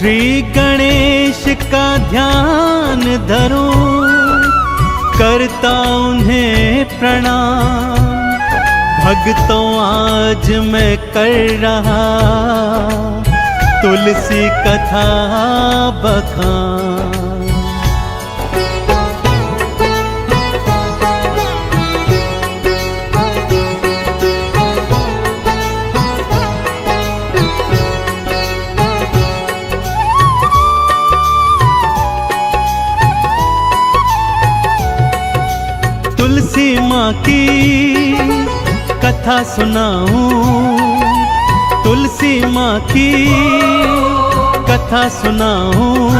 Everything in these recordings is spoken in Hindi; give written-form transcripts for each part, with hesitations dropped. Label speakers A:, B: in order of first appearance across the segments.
A: श्री गणेश का ध्यान धरूं, करता उन्हें प्रणाम। भक्तों आज मैं कर रहा तुलसी कथा बखान। तुलसी माँ की कथा सुनाऊं, तुलसी माँ की कथा सुनाऊं।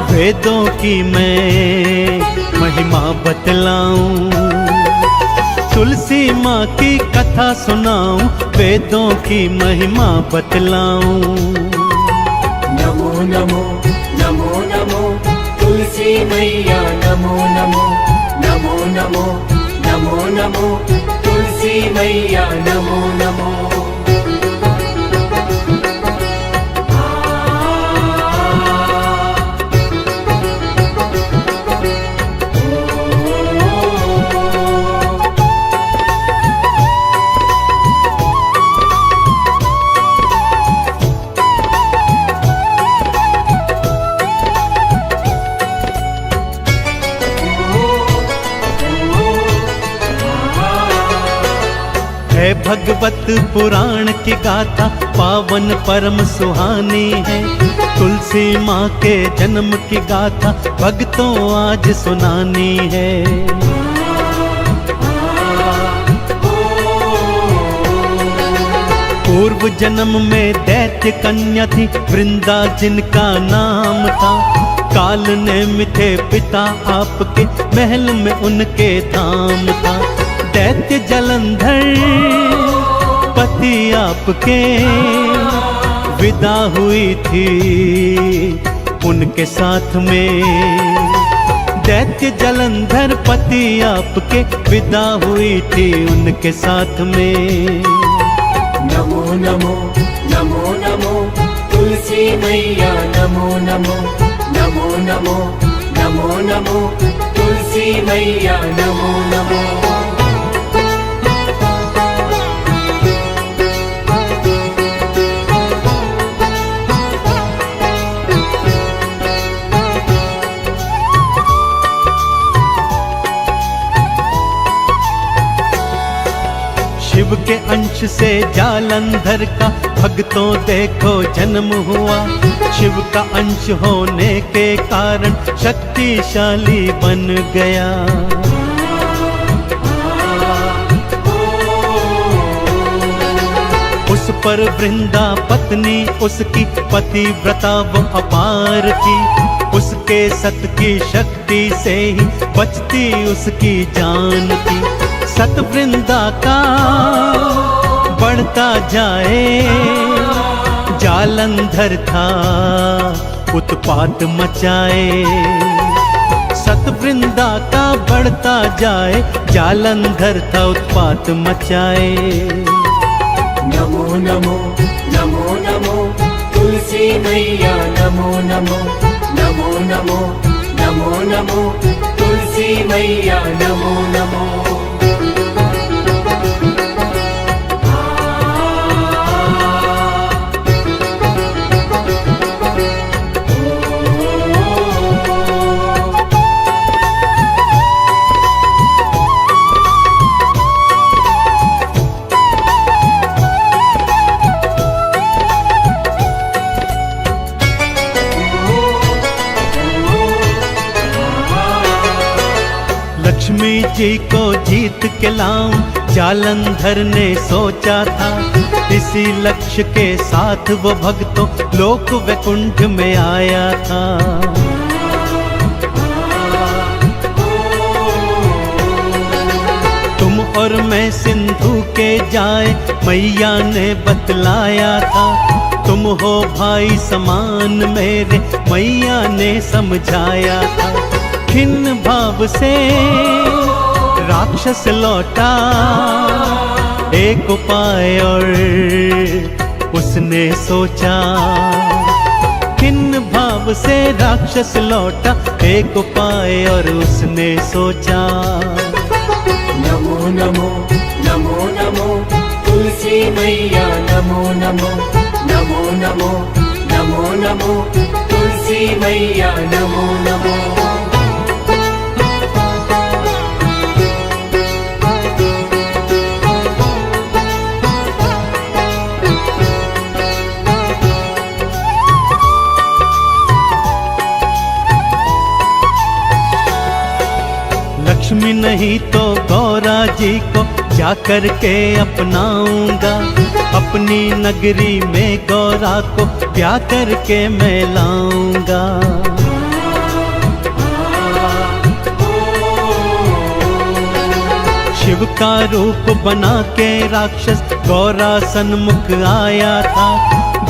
A: वेदों की मैं महिमा बतलाऊं, तुलसी माँ की कथा सुनाऊं, वेदों की महिमा बतलाऊं।
B: नमो नमो नमो नमो तुलसी मैया, नमो नमो नमो नमो नमो नमो तुलसी मैया, नमो नमो।
A: है भगवत पुराण की गाथा, पावन परम सुहानी है। तुलसी माँ के जन्म की गाथा भक्तों आज सुनानी है। पूर्व जन्म में दैत्य कन्या थी, वृंदा जिनका नाम था। काल ने मिथे पिता आपके, महल में उनके धाम था। दैत्य जलंधर पति आपके, विदा हुई थी उनके साथ में। दैत्य जलंधर पति आपके, विदा हुई थी उनके साथ में।
B: नमो नमो नमो नमो तुलसी मैया, नमो नमो नमो नमो नमो नमो तुलसी मैया, नमो नमो।
A: शिव के अंश से जालंधर का भक्तों देखो जन्म हुआ। शिव का अंश होने के कारण शक्तिशाली बन गया। उस पर वृंदा पत्नी उसकी पतिव्रता वो अपार थी। उसके सत की शक्ति से ही बचती उसकी जान थी। सत वृंदा का बढ़ता जाए, जालंधर था उत्पात मचाए। सत वृंदा का बढ़ता जाए, जालंधर था उत्पात मचाए।
B: नमो नमो नमो नमो तुलसी मैया, नमो नमो नमो नमो नमो नमो तुलसी मैया, नमो नमो।
A: लक्ष्मी जी को जीत के लाऊं, जालंधर ने सोचा था। इसी लक्ष्य के साथ वो भक्तों लोक वैकुंठ में आया था। तुम और मैं सिंधु के जाए, मैया ने बतलाया था। तुम हो भाई समान मेरे, मैया ने समझाया था। खिन्न भाव से राक्षस लौटा, एक उपाय और उसने सोचा। भाव से राक्षस लौटा एक उपाय और उसने सोचा।
B: नमो नमो नमो नमो तुलसी मैया नमो नमो नमो नमो नमो नमो तुलसी मैया नमो नमो।
A: लक्ष्मी नहीं तो गौरा जी को जा कर के अपनाऊंगा, अपनी नगरी में गौरा को ब्याह करके मैं लाऊंगा। शिव का रूप बना के राक्षस गौरा सन्मुख आया था।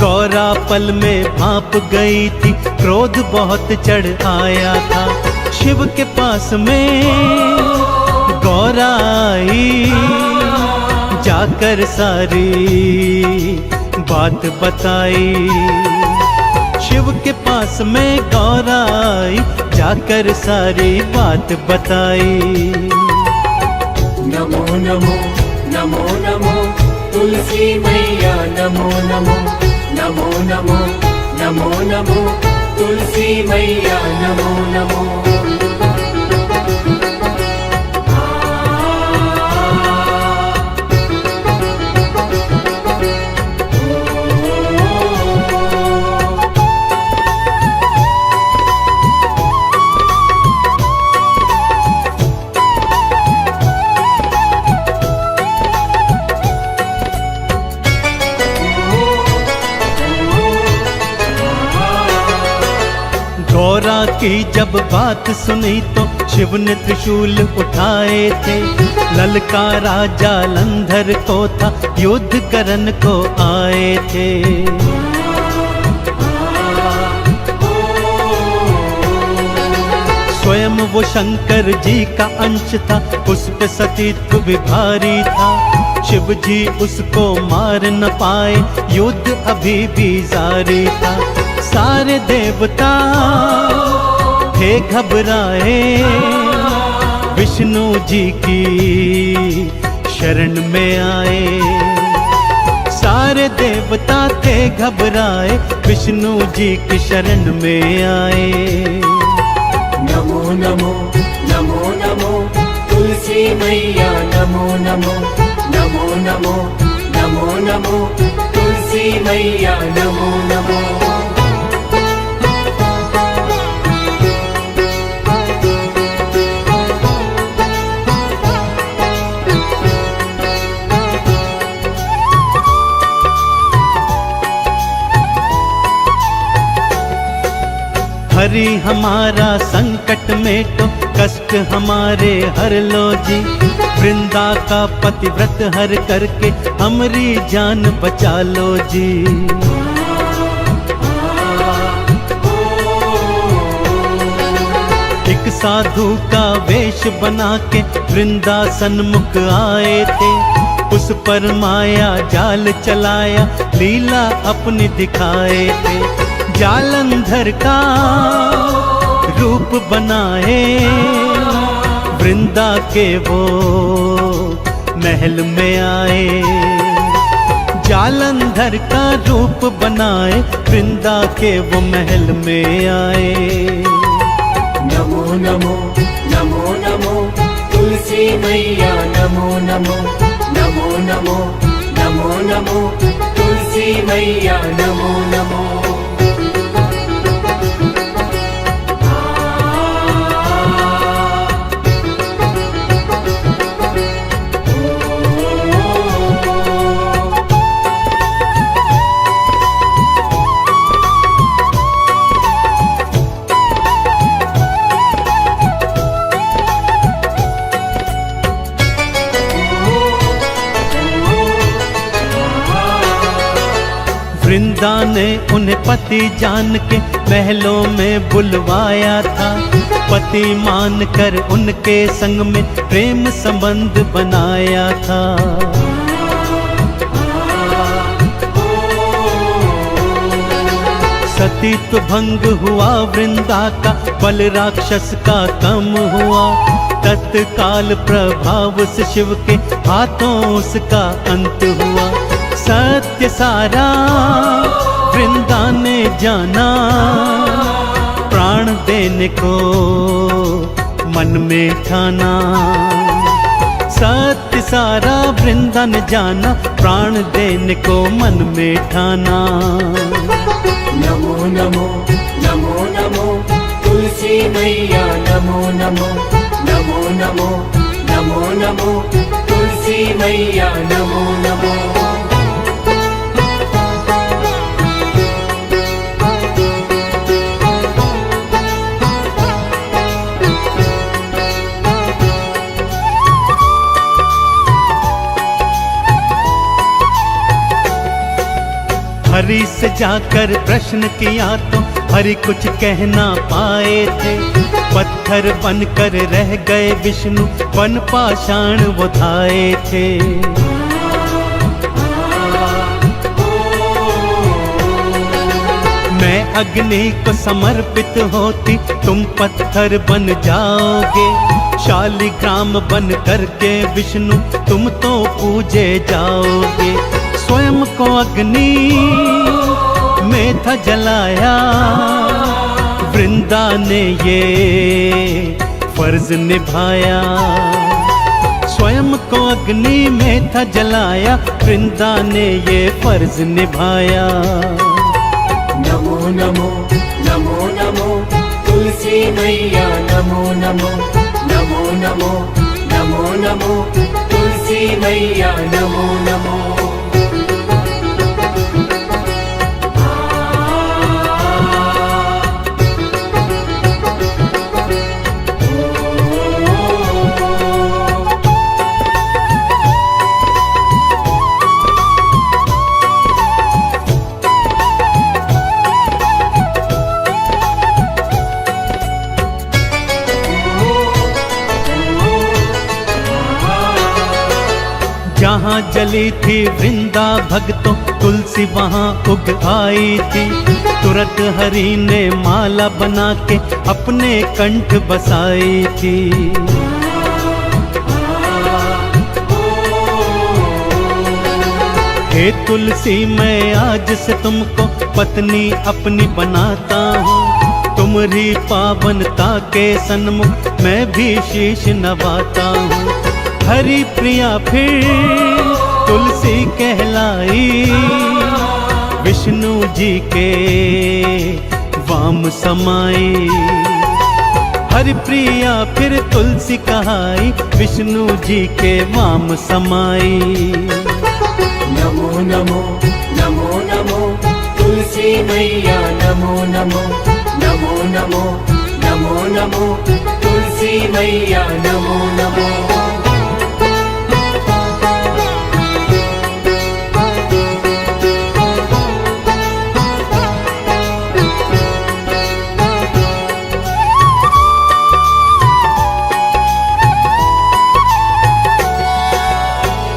A: गौरा पल में भाप गई थी, क्रोध बहुत चढ़ आया था। शिव के पास में गौरा आई, जाकर सारी बात बताई। शिव के पास में गौरा आई, जाकर सारी बात बताई।
B: नमो नमो नमो नमो तुलसी मैया नमो नमो नमो नमो नमो नमो तुलसी मैया नमो नमो।
A: गौरा की जब बात सुनी तो शिव ने त्रिशूल उठाए थे। ललकारा जालंधर को था, युद्ध करन को आए थे। स्वयं वो शंकर जी का अंश था, उस पे सतीत्व भी भारी था। शिव जी उसको मार न पाए, युद्ध अभी भी जारी था। सारे देवता थे घबराए, विष्णु जी की शरण में आए। सारे देवता थे घबराए, विष्णु जी की शरण में आए।
B: नमो नमो नमो नमो तुलसी मैया नमो नमो नमो नमो नमो नमो तुलसी मैया नमो नमो।
A: हरि हमारा संकट मेटो, कष्ट हमारे हर लो जी। वृंदा का पतिव्रत हर करके हमारी जान बचा लो जी। एक साधु का वेश बना के वृंदा सन्मुख आए थे। उस पर माया जाल चलाया, लीला अपनी दिखाए थे। जालंधर का रूप बनाए, वृंदा के वो महल में आए। जालंधर का रूप बनाए, वृंदा के वो महल में आए।
B: नमो नमो नमो नमो तुलसी मैया नमो नमो नमो नमो नमो नमो तुलसी मैया नमो नमो।
A: वृंदा ने उन्हें पति जान के महलों में बुलवाया था। पति मान कर उनके संग में प्रेम संबंध बनाया था। सतीत्व भंग हुआ वृंदा का, बल राक्षस का कम हुआ। तत्काल प्रभाव से शिव के हाथों उसका अंत हुआ। सत्य सारा वृंदा ने जाना, प्राण देने को मन में ठाना। सत्य सारा वृंदा ने जाना, प्राण देने को मन में ठाना।
B: नमो नमो नमो नमो तुलसी मैया, नमो नमो नमो नमो नमो नमो तुलसी मैया, नमो नमो।
A: हरि से जाकर प्रश्न किया तो हरि कुछ कह ना पाए थे। पत्थर बनकर रह गए विष्णु, वन पाषाण वो धाए थे। मैं अग्नि को समर्पित होती, तुम पत्थर बन जाओगे। शालिग्राम बन करके विष्णु तुम तो पूजे जाओगे। स्वयं को अग्नि में था जलाया, वृंदा ने ये फर्ज निभाया। स्वयं को अग्नि में था जलाया, वृंदा ने ये फर्ज निभाया।
B: नमो नमो नमो नमो तुलसी मैया, नमो नमो नमो नमो नमो नमो तुलसी मैया, नमो नमो।
A: जहाँ जली थी वृंदा भक्तों, तुलसी वहाँ उग आई थी। तुरंत हरि ने माला बना के अपने कंठ बसाई थी। हे तुलसी मैं आज से तुमको पत्नी अपनी बनाता हूँ। तुम्हारी पावनता के सन्मुख मैं भी शीश नवाता हूँ। हरि प्रिया फिर तुलसी कहलाई, विष्णु जी के वाम समाई। हरि प्रिया फिर तुलसी कहाई, विष्णु जी के वाम समाई।
B: नमो नमो नमो नमो तुलसी मैया, नमो नमो नमो नमो नमो नमो तुलसी मैया, नमो नमो।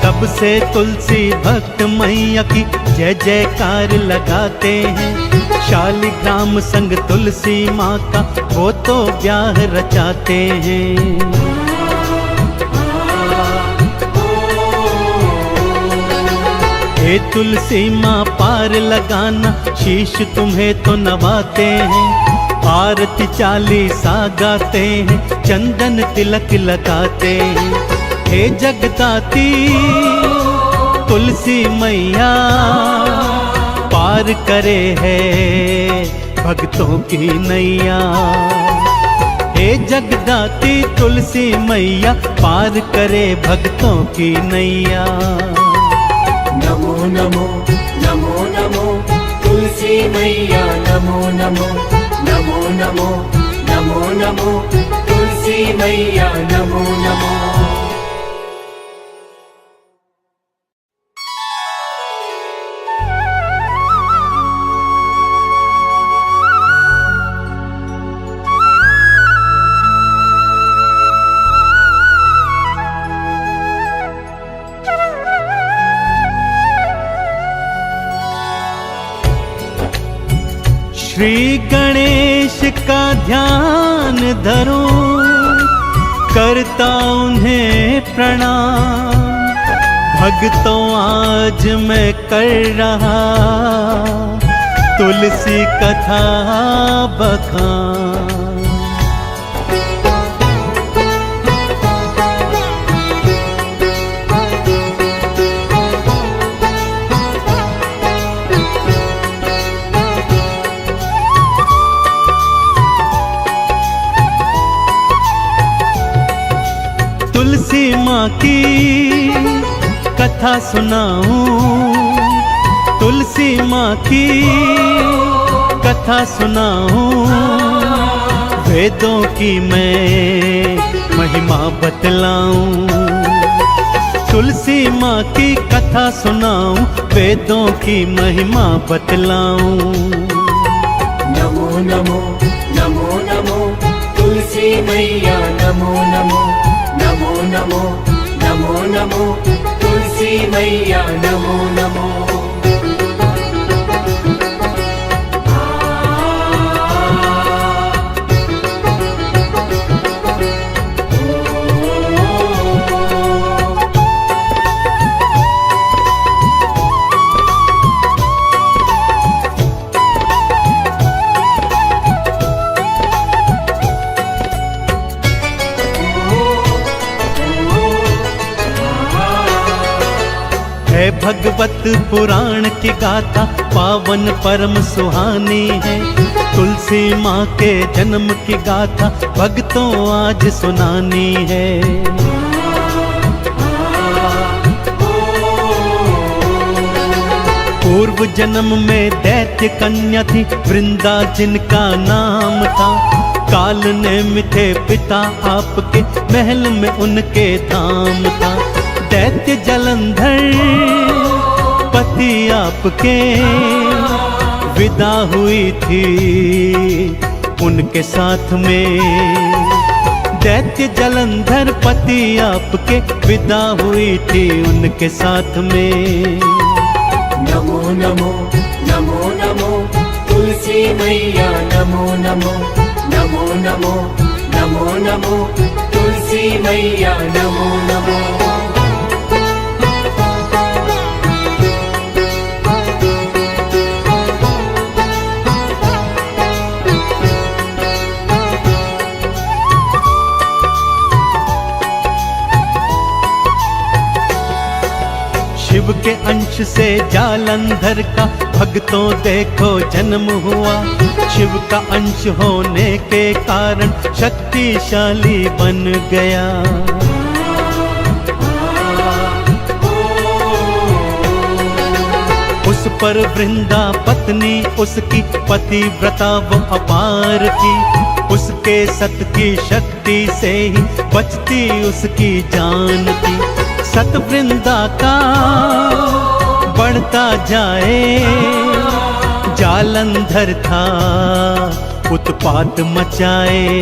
A: तब से तुलसी भक्त मैया की जय जयकार लगाते हैं। शालिग्राम संग तुलसी माँ का वो तो ब्याह रचाते हैं। हे तुलसी माँ पार लगाना, शीश तुम्हें तो नवाते हैं। आरती चालीसा गाते हैं, चंदन तिलक लगाते हैं। हे जगदाती तुलसी मैया, पार करे है भक्तों की नैया। हे जगदाती तुलसी मैया, पार करे भक्तों की नैया।
B: नमो नमो नमो नमो तुलसी मैया, नमो नमो नमो नमो नमो नमो तुलसी मैया, नमो नमो।
A: श्री गणेश का ध्यान धरूं, करता उन्हें प्रणाम। भक्तों आज मैं कर रहा तुलसी कथा बखान। तुलसी माँ की कथा सुनाऊं, तुलसी माँ की कथा सुनाऊं। वेदों की मैं महिमा बतलाऊं, तुलसी माँ की कथा सुनाऊं, वेदों की महिमा बतलाऊं।
B: नमो नमो नमो नमो तुलसी मैया, नमो नमो नमो नमो नमो नमो तुलसी मैया, नमो नमो।
A: है भगवत पुराण की गाथा, पावन परम सुहानी है। तुलसी माँ के जन्म की गाथा भक्तों आज सुनानी है। पूर्व जन्म में दैत्य कन्या थी, वृंदा जिनका नाम था। काल ने मिथे पिता आपके, महल में उनके धाम था। दैत्य जलंधर पति आपके, विदा हुई थी उनके साथ में। दैत्य जलंधर पति आपके, विदा हुई थी उनके साथ में।
B: नमो नमो नमो नमो तुलसी मैया, नमो नमो नमो नमो नमो नमो तुलसी मैया, नमो नमो।
A: शिव के अंश से जालंधर का भक्तों देखो जन्म हुआ। शिव का अंश होने के कारण शक्तिशाली बन गया। उस पर वृंदा पत्नी उसकी पतिव्रता वो अपार की। उसके सत की शक्ति से ही बचती उसकी जान थी। सत वृंदा का बढ़ता जाए, जालंधर था उत्पात मचाए।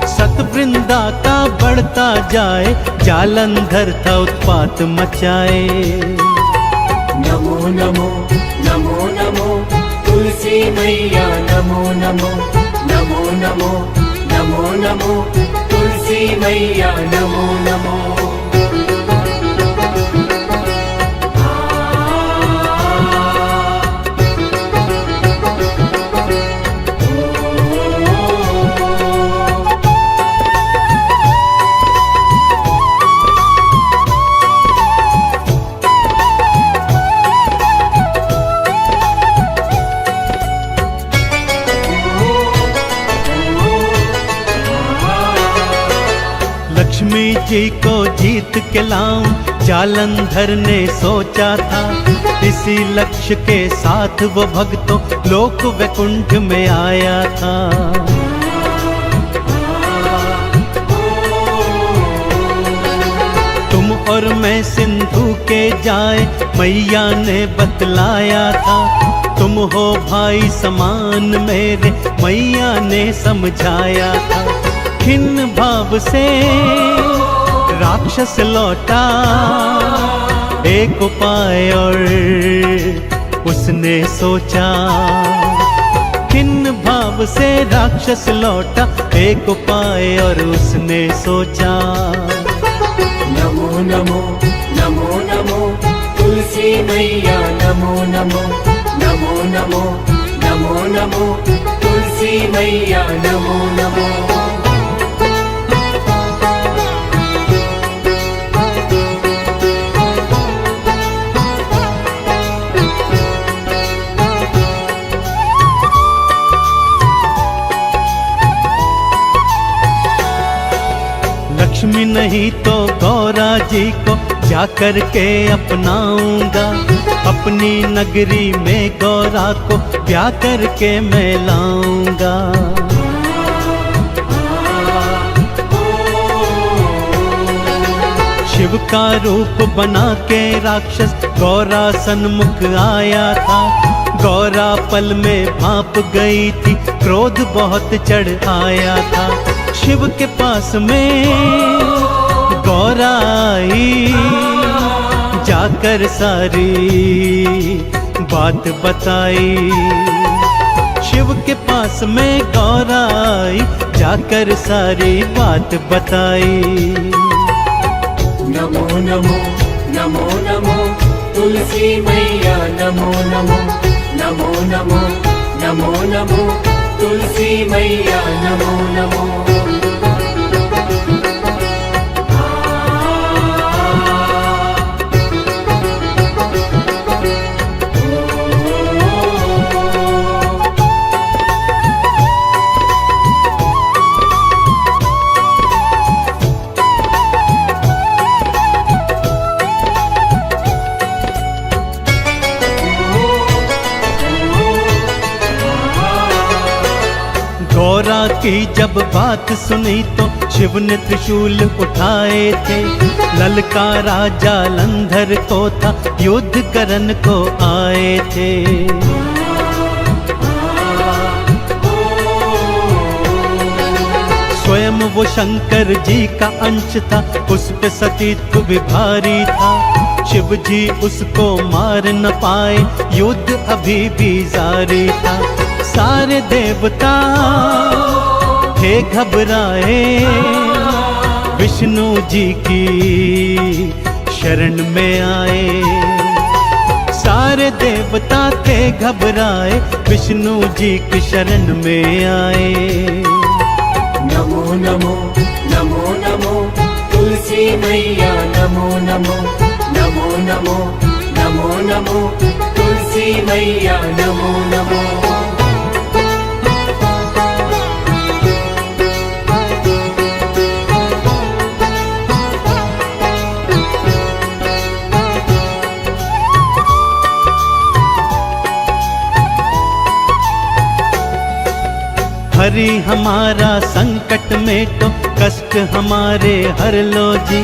A: सत वृंदा का बढ़ता जाए, जालंधर था उत्पात मचाए।
B: नमो नमो नमो नमो तुलसी मैया, नमो नमो नमो नमो नमो नमो तुलसी मैया, नमो नमो।
A: लक्ष्मी जी को जीत के लाऊं जालंधर ने सोचा था। इसी लक्ष्य के साथ वो भक्तों लोक वैकुंठ में आया था। तुम और मैं सिंधु के जाए मैया ने बतलाया था। तुम हो भाई समान मेरे मैया ने समझाया था। खिन्न भाव से राक्षस लौटा एक उपाय और उसने सोचा। तब से राक्षस लौटा एक उपाय और उसने सोचा।
B: नमो नमो नमो नमो तुलसी मैया नमो नमो नमो नमो नमो नमो तुलसी मैया नमो नमो।
A: लक्ष्मी नहीं तो गौरा जी को जाकर के अपनाऊंगा, अपनी नगरी में गौरा को ब्याह करके मैं लाऊंगा। शिव का रूप बना के राक्षस गौरा सन्मुख आया था। गौरा पल में भाप गई थी, क्रोध बहुत चढ़ आया था। शिव के पास में गौरा आई, जाकर सारी बात बताई। शिव के पास में गौरा आई, जाकर सारी बात बताई।
B: नमो नमो नमो नमो तुलसी मैया नमो नमो नमो नमो नमो नमो तुलसी मैया नमो नमो।
A: गौरा की जब बात सुनी तो शिव ने त्रिशूल उठाए थे। ललकारा जालंधर को था, युद्ध करन को आए थे। स्वयं वो शंकर जी का अंश था, उस पे सतीत्व भी भारी था। शिव जी उसको मार न पाए, युद्ध अभी भी जारी था। सारे देवता थे घबराए, विष्णु जी की शरण में आए। सारे देवता थे घबराए, विष्णु जी की शरण में आए।
B: नमो नमो नमो नमो तुलसी मैया नमो नमो नमो नमो नमो नमो तुलसी मैया नमो नमो।
A: हरि हमारा संकट में तो कष्ट हमारे हर लो जी।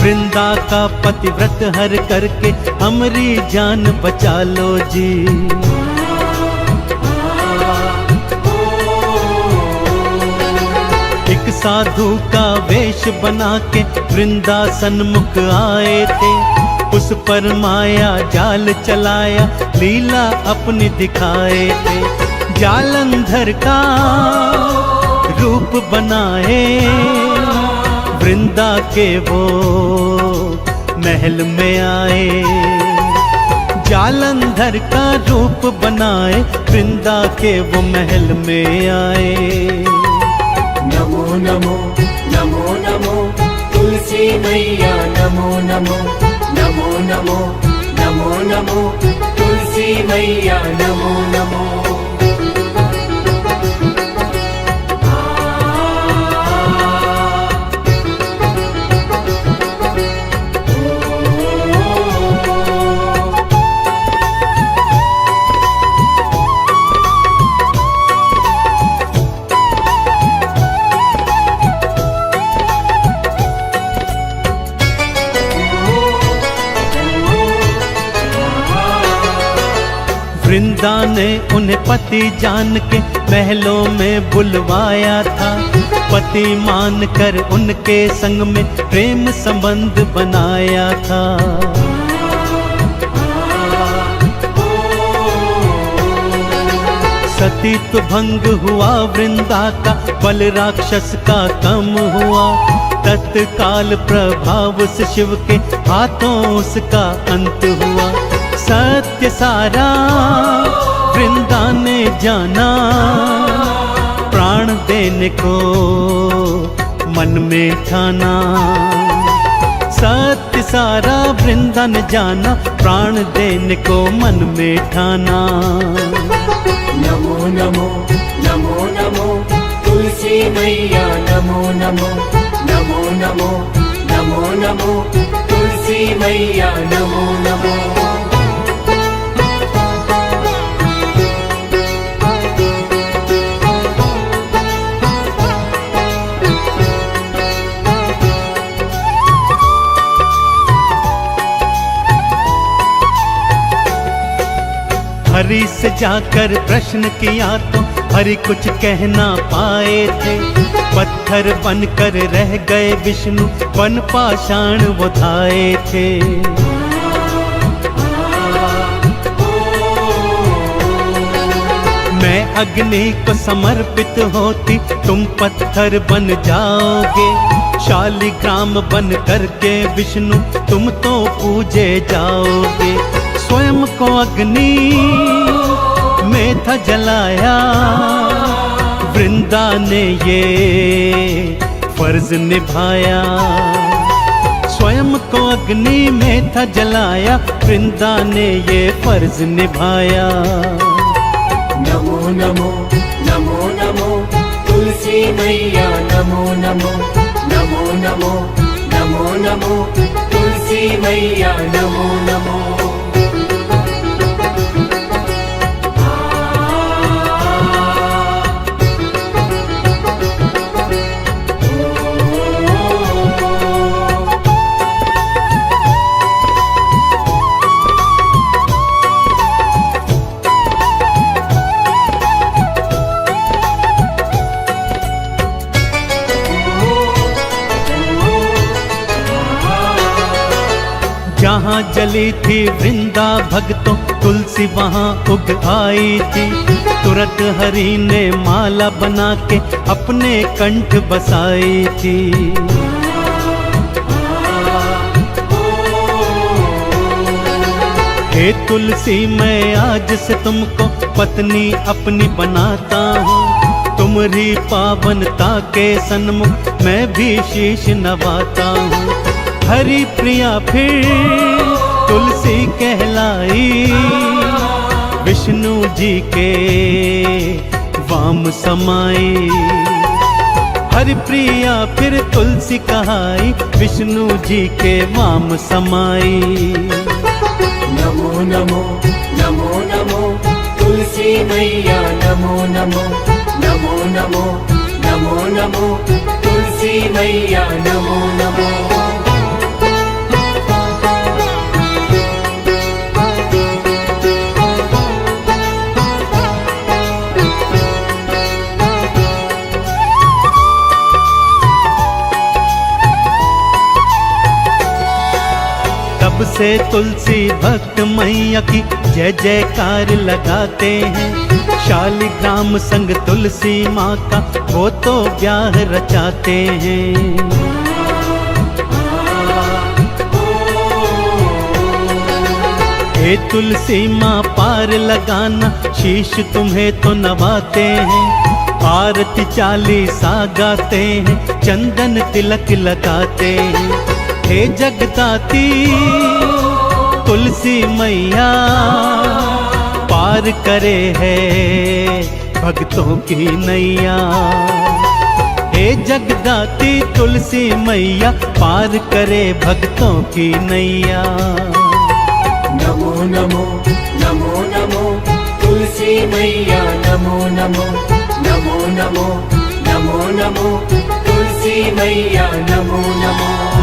A: वृंदा का पतिव्रत हर करके हमारी जान बचा लो जी। एक साधु का वेश बना के वृंदा सन्मुख आए थे। उस पर माया जाल चलाया, लीला अपनी दिखाए थे। जालंधर का रूप बनाए, वृंदा के वो महल में आए। जालंधर का रूप बनाए, वृंदा के वो महल में आए।
B: नमो नमो नमो नमो तुलसी मैया नमो नमो नमो नमो नमो नमो तुलसी मैया नमो नमो।
A: वृंदा ने उन्हें पति जान के महलों में बुलवाया था। पति मान कर उनके संग में प्रेम संबंध बनाया था। सतीत्व भंग हुआ वृंदा का, बल राक्षस का कम हुआ। तत्काल प्रभाव से शिव के हाथों उसका अंत हुआ। सत्य सारा वृंदा ने जाना, प्राण देने को मन में ठाना। सत्य सारा वृंदा ने जाना, प्राण देने को मन में ठाना।
B: नमो नमो नमो नमो तुलसी मैया, नमो नमो नमो नमो नमो नमो तुलसी मैया, नमो नमो।
A: हरि से जाकर प्रश्न किया तो हरि कुछ कह ना पाए थे। पत्थर बनकर रह गए विष्णु, वन पाषाण वो धाए थे। मैं अग्नि को समर्पित होती, तुम पत्थर बन जाओगे। शालिग्राम बन करके विष्णु तुम तो पूजे जाओगे। स्वयं को अग्नि में था जलाया, वृंदा ने ये फर्ज निभाया। स्वयं को अग्नि में था जलाया, वृंदा ने ये फर्ज निभाया।
B: नमो नमो नमो नमो तुलसी मैया, नमो नमो नमो नमो नमो नमो तुलसी मैया, नमो नमो।
A: जहाँ जली थी वृंदा भक्तों, तुलसी वहाँ उग आई थी। तुरंत हरि ने माला बना के अपने कंठ बसाई थी। हे तुलसी, मैं आज से तुमको पत्नी अपनी बनाता हूँ। तुम्हारी पावनता के सन्मुख मैं भी शीश नवाता हूँ। हरि प्रिया फिर तुलसी कहलाई, विष्णु जी के वाम समाई। हरि प्रिया फिर तुलसी कहाई, विष्णु जी के वाम समाई।
B: नमो नमो नमो नमो तुलसी मैया, नमो नमो नमो नमो नमो नमो तुलसी मैया, नमो नमो।
A: तब से तुलसी भक्त मैया की जय जयकार लगाते हैं। शालिग्राम संग तुलसी माँ का वो तो ब्याह रचाते हैं। हे तुलसी माँ पार लगाना, शीश तुम्हें तो नवाते हैं। आरती चालीसा गाते हैं, चंदन तिलक लगाते हैं। हे जगदाती तुलसी मैया, पार करे है भक्तों की नैया। हे जगदाती तुलसी मैया, पार करे भक्तों की नैया।
B: नमो नमो नमो नमो तुलसी मैया, नमो नमो नमो नमो नमो नमो तुलसी मैया, नमो नमो।